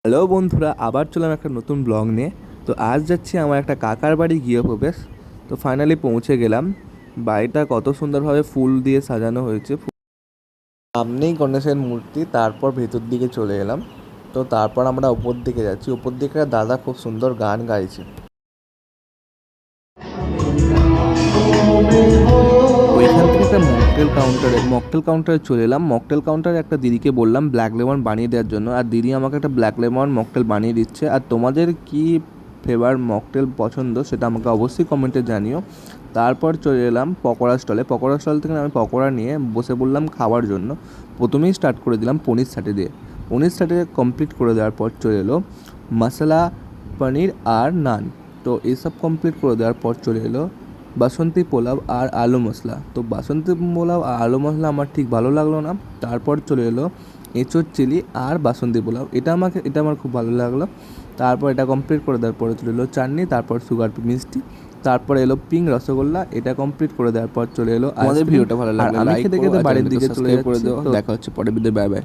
Hello বন্ধুরা, আবার চললাম একটা নতুন ব্লগ নিয়ে। তো আজ যাচ্ছি আমার একটা কাকার বাড়ি গৃহপ্রবেশ। তো ফাইনালি পৌঁছে গেলাম। বাড়িটা কত সুন্দরভাবে ফুল দিয়ে সাজানো হয়েছে। সামনেই গণেশের মূর্তি, তারপর ভেতর দিকে চলে এলাম। তো তারপর আমরা ওপর দিকে যাচ্ছি। ওপর দিকে একটা দাদা খুব সুন্দর গান গাইছে। ওইখান থেকে একটা মকটেল কাউন্টারে চলে এলাম। মকটেল কাউন্টারে একটা দিদিকে বললাম ব্ল্যাক লেমন বানিয়ে দেওয়ার জন্য, আর দিদি আমাকে একটা ব্ল্যাক লেমন মকটেল বানিয়ে দিচ্ছে। আর তোমাদের কি ফ্লেভার মকটেল পছন্দ সেটা আমাকে অবশ্যই কমেন্টে জানিও। তারপর চলে এলাম পকোড়া স্টল থেকে আমি পকোড়া নিয়ে বসে বললাম খাওয়ার জন্য। প্রথমেই স্টার্ট করে দিলাম পনির সাটে দিয়ে। পনির সাটে কমপ্লিট করে দেওয়ার পর চলে এলো মশলা পনির আর নান। তো এইসব কমপ্লিট করে দেওয়ার পর চলে এলো বাসন্তী পোলাও আর আলু মশলা। তো বাসন্তী পোলাও আর আলু মশলা আমার ঠিক ভালো লাগলো না। তারপর চলে এলো এঁচোড় চিলি আর বাসন্তী পোলাও। এটা আমার খুব ভালো লাগলো। তারপর এটা কমপ্লিট করে দেওয়ার পরে চলে এলো চাটনি, তারপর সুগার মিষ্টি, তারপর এলো পিঙ্ক রসগোল্লা। এটা কমপ্লিট করে দেওয়ার পর চলে এলো আমাদের আইসক্রিম। ভিডিওটা ভালো আর লাগলে আমি লাইক খেতে করো খেতে আর বাড়ির চ্যানেলটিকে দিকে চলে সাবস্ক্রাইব করে যাচ্ছি। দিও। তো দেখা হচ্ছে পরের ভিডিও। Bye bye.